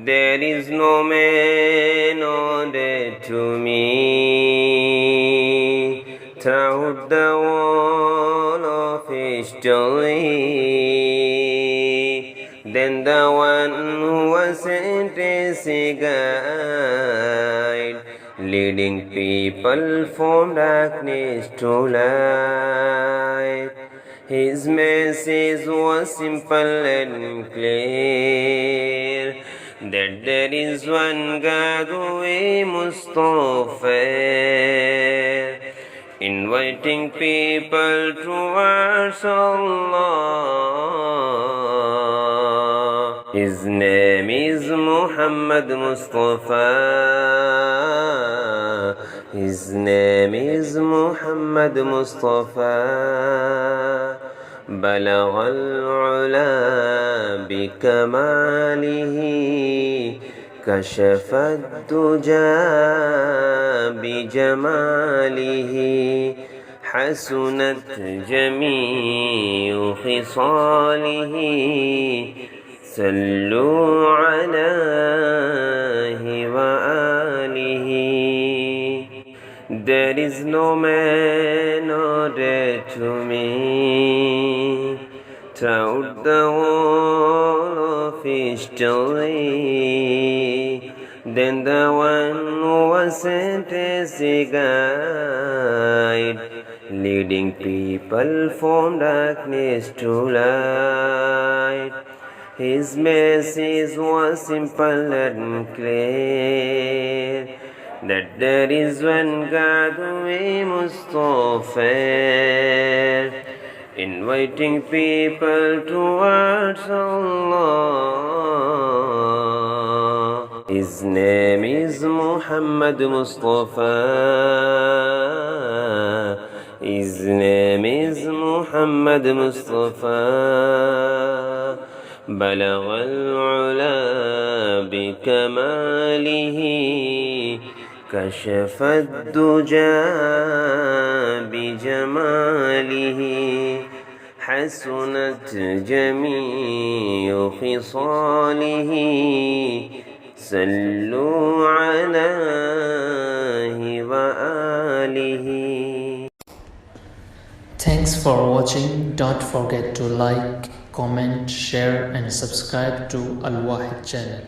There is no man order to me throughout the wall of history than the one who was sent as a guide, leading people from darkness to light. His message was simple and clear, that there is one God who is Mustafa, inviting people towards Allah. His name is Muhammad Mustafa. His name is Muhammad Mustafa. بلغ العلا بكماله كشف الدجى بجماله حسنت جميع خصاله صلوا عليه وآله. There is no man order to me throughout the whole of history than the one who was sent as a guide, leading people from darkness to light. His message was simple and clear, that there is one God who is Mustafa, inviting people towards Allah. His name is Muhammad Mustafa. His name is Muhammad Mustafa. بلغ العلا بكماله كشف الدجى بجماله حسنت جميع خصاله صلوا عليه وآله. Thanks for watching. Don't forget to like, comment, share and subscribe to Al Wahid channel.